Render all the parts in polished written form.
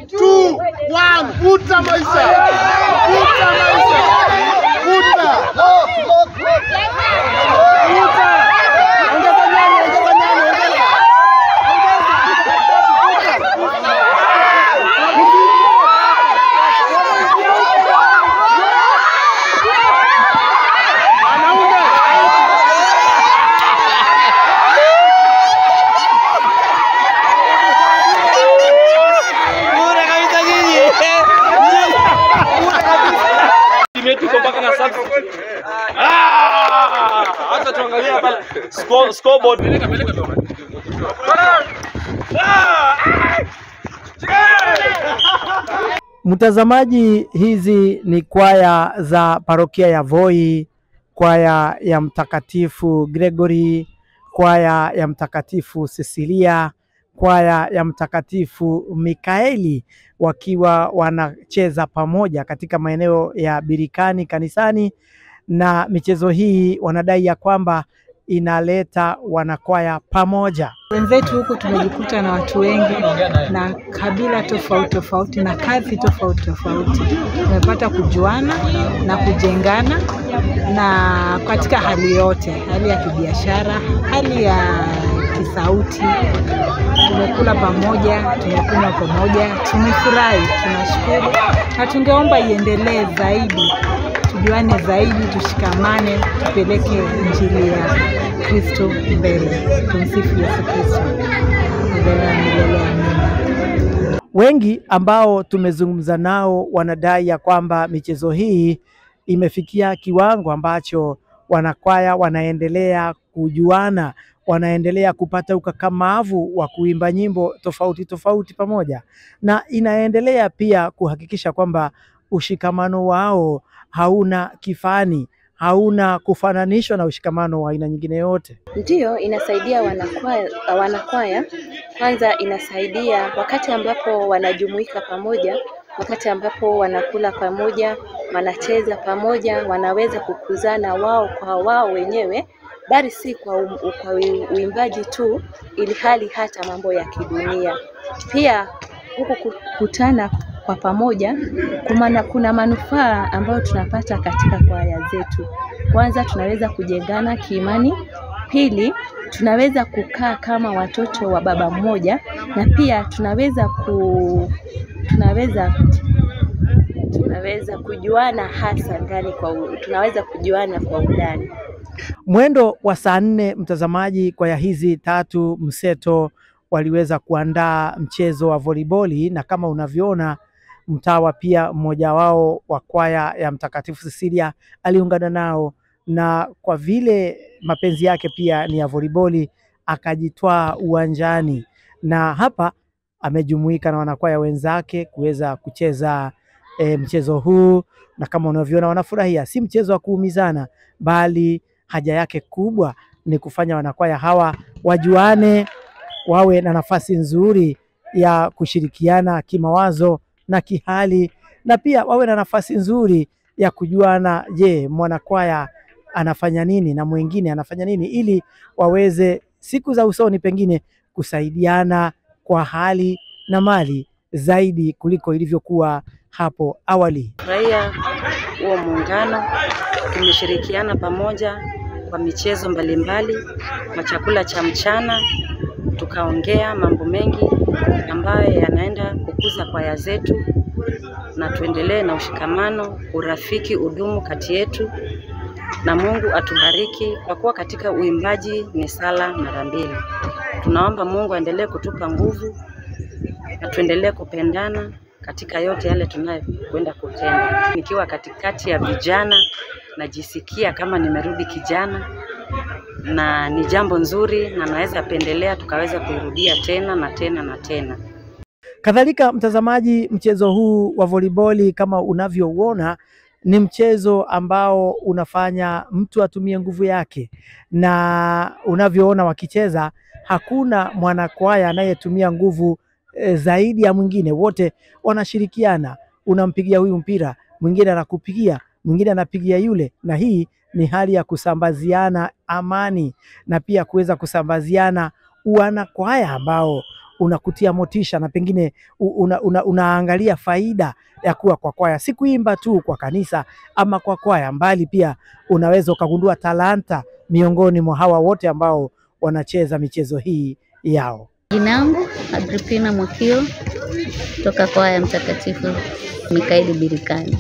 2, 1, vuta maisha. Vuta maisha. Vuta. Vuta. Ongeza nyanya, ongeza nyanya, ongeza. Acha tuangalie pale scoreboard. Mtazamaji, hizi ni kwaya za parokia ya Voi, kwaya ya Mtakatifu Gregory, kwaya ya Mtakatifu Cecilia, kwaya ya Mtakatifu Mikaeli, wakiwa wanacheza pamoja katika maeneo ya Birikani kanisani. Na michezo hii wanadai ya kwamba inaleta wanakwaya pamoja. Wenzetu huku tumejikuta na watu wengi na kabila tofauti tofauti na kazi tofauti tofauti. Tumepata kujuana na kujengana na katika hali yote, hali ya kibiashara, hali ya kisauti. Tumekula pamoja, tumekunywa pamoja, tumefurahi, tunashukuru. Na tungeomba iendelee zaidi, tujuane zaidi, tushikamane, tupeleke injili ya Kristo mbele. Tumsifu Yesu Kristo. Milele amina. Wengi ambao tumezungumza nao wanadai ya kwamba michezo hii imefikia kiwango ambacho wanakwaya wanaendelea kujuana, wanaendelea kupata ukakamavu wa kuimba nyimbo tofauti tofauti pamoja, na inaendelea pia kuhakikisha kwamba ushikamano wao hauna kifani, hauna kufananishwa na ushikamano wa aina nyingine yote. Ndiyo, inasaidia wanakwaya. Kwanza inasaidia wakati ambapo wanajumuika pamoja, wakati ambapo wanakula pamoja, wanacheza pamoja, wanaweza kukuzana wao kwa wao wenyewe, bali si kwa uimbaji tu, ili hali hata mambo ya kidunia. Pia huku kukutana kwa pamoja kuna manufaa ambayo tunapata katika kwaya zetu. Kwanza tunaweza kujengana kiimani, pili tunaweza kukaa kama watoto wa baba mmoja, na pia tunaweza kujuana hasa ndani tunaweza kujuana kwa undani. Mwendo wa saa 4, mtazamaji, kwaya hizi tatu mseto waliweza kuandaa mchezo wa volleyball, na kama unavyoona mtawa pia mmoja wao wa kwaya ya Mtakatifu Cecilia aliungana nao, na kwa vile mapenzi yake pia ni ya volleyball akajitwaa uwanjani, na hapa amejumuika na wanakwaya wenzake kuweza kucheza mchezo huu, na kama unavyoona wanafurahia. Si mchezo wa kuumizana, bali haja yake kubwa ni kufanya wanakwaya hawa wajuane, wawe na nafasi nzuri ya kushirikiana kimawazo na kihali, na pia wawe na nafasi nzuri ya kujuana, je, mwanakwaya anafanya nini na mwingine anafanya nini, ili waweze siku za usoni pengine kusaidiana kwa hali na mali zaidi kuliko ilivyokuwa hapo awali. Furahia huo muungano, tumeshirikiana pamoja kwa michezo mbalimbali, kwa chakula cha mchana, tukaongea mambo mengi ambayo yanaenda kukuza kwaya zetu, na tuendelee na ushikamano, urafiki udumu kati yetu, na Mungu atubariki kwa kuwa katika uimbaji ni sala mara mbili. Tunaomba Mungu aendelee kutupa nguvu na tuendelee kupendana katika yote yale tunayokwenda kutenda. Nikiwa katikati ya vijana najisikia kama nimerudi kijana, na ni jambo nzuri, na naweza pendelea tukaweza kuirudia tena na tena na tena. Kadhalika mtazamaji, mchezo huu wa volleyball kama unavyouona ni mchezo ambao unafanya mtu atumie nguvu yake, na unavyoona wakicheza hakuna mwanakwaya anayetumia nguvu zaidi ya mwingine. Wote wanashirikiana, unampigia huyu mpira, mwingine anakupigia, mwingine anapigia yule, na hii ni hali ya kusambaziana amani na pia kuweza kusambaziana wanakwaya ambao unakutia motisha na pengine unaangalia faida ya kuwa kwa kwaya, si kuimba tu kwa kanisa ama kwa kwaya, mbali pia unaweza ukagundua talanta miongoni mwa hawa wote ambao wanacheza michezo hii yao. Jina langu Agripina Mwakio kutoka kwaya Mtakatifu Mikaeli Birikani.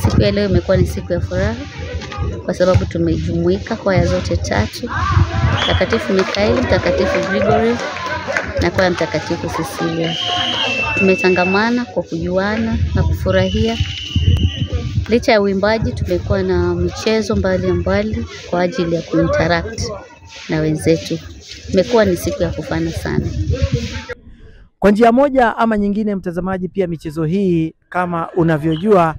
Siku ya leo imekuwa ni siku ya furaha kwa sababu tumejumuika kwaya zote tatu, Mtakatifu Mikaeli, Mtakatifu Gregory na kwaya Mtakatifu Cecilia. Tumetangamana kwa kujuana na kufurahia. Licha ya uimbaji, tumekuwa na michezo mbalimbali kwa ajili ya kuinteract na wenzetu. Imekuwa ni siku ya kufana sana. Kwa njia moja ama nyingine, mtazamaji, pia michezo hii kama unavyojua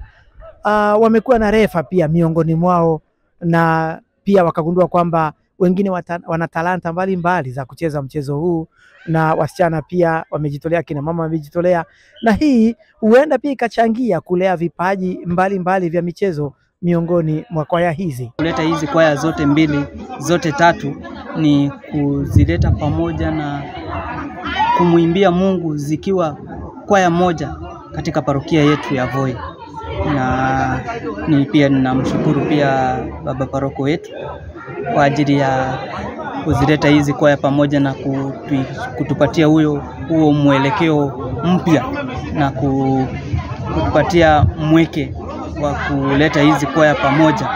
wamekuwa na refa pia miongoni mwao, na pia wakagundua kwamba wengine wana talanta mbalimbali za kucheza mchezo huu, na wasichana pia wamejitolea, kina mama wamejitolea, na hii huenda pia ikachangia kulea vipaji mbalimbali vya michezo miongoni mwa kwaya hizi. Kuleta hizi kwaya zote mbili, zote tatu, ni kuzileta pamoja na kumuimbia Mungu zikiwa kwaya moja katika parokia yetu ya Voi. Na ni pia ninamshukuru pia baba paroko wetu kwa ajili ya kuzileta hizi kwaya pamoja na kutupatia huo mwelekeo mpya na kutupatia mweke wa kuleta hizi kwaya pamoja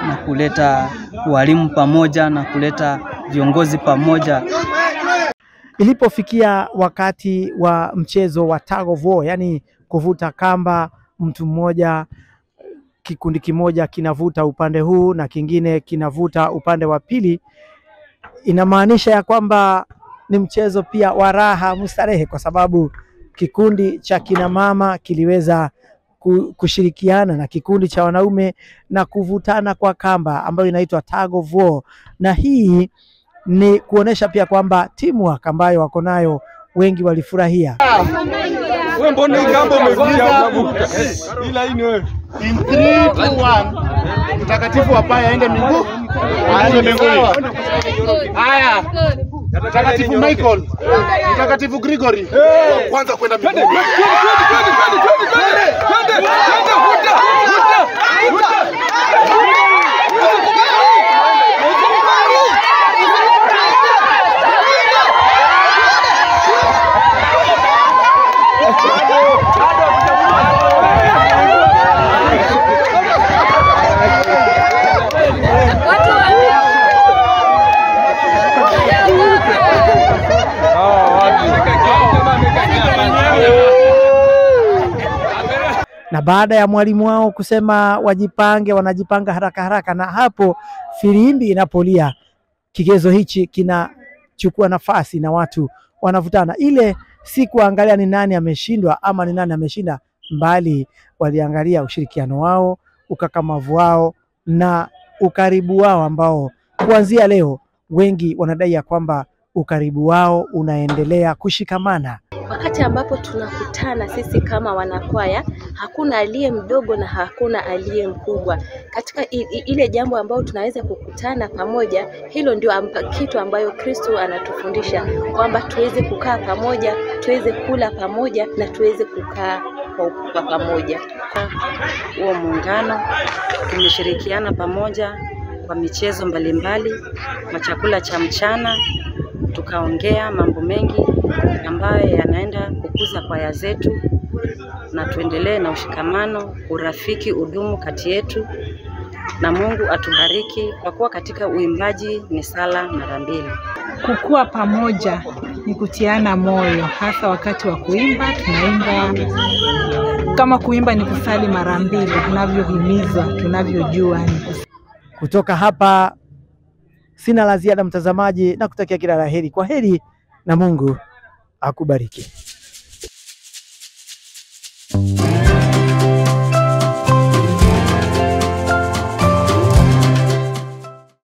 na kuleta walimu pamoja na kuleta viongozi pamoja. Ilipofikia wakati wa mchezo wa tug of war, yani kuvuta kamba, mtu mmoja, kikundi kimoja kinavuta upande huu na kingine kinavuta upande wa pili, inamaanisha ya kwamba ni mchezo pia wa raha mustarehe, kwa sababu kikundi cha kina mama kiliweza kushirikiana na kikundi cha wanaume na kuvutana kwa kamba ambayo inaitwa tug of war, na hii ni kuonesha pia kwamba teamwork ambayo wako nayo wengi walifurahia. Wewe mbona hii kamba umevunja ila hii ni wewe. In 3, 2, 1. Mtakatifu Apaya aende miguu. Aende mbinguni. Haya. Mtakatifu Michael. Mtakatifu Gregory. Kwanza kwenda mbinguni. Na baada ya mwalimu wao kusema wajipange, wanajipanga haraka haraka, na hapo filimbi inapolia, kigezo hichi kinachukua nafasi na watu wanavutana. Ile si kuangalia ni nani ameshindwa ama ni nani ameshinda, mbali waliangalia ushirikiano wao, ukakamavu wao na ukaribu wao, ambao kuanzia leo wengi wanadai ya kwamba ukaribu wao unaendelea kushikamana. Wakati ambapo tunakutana sisi kama wanakwaya, hakuna aliye mdogo na hakuna aliye mkubwa. Katika ile jambo ambao tunaweza kukutana pamoja, hilo ndio kitu ambayo Kristo anatufundisha, kwamba tuweze kukaa pamoja, tuweze kula pamoja na tuweze kukaa kwa pamoja. Huo muungano, tumeshirikiana pamoja kwa michezo mbalimbali, kwa chakula cha mchana, tukaongea mambo mengi ambayo yanaenda kukuza kwaya zetu, na tuendelee na ushikamano, urafiki udumu kati yetu, na Mungu atubariki, kwa kuwa katika uimbaji ni sala mara mbili. Kukua pamoja ni kutiana moyo, hasa wakati wa kuimba. Tunaimba kama kuimba ni kusali mara mbili, tunavyohimizwa, tunavyojua. Kutoka hapa sina la ziada mtazamaji, na kutakia kila la heri. Kwa heri na Mungu akubariki.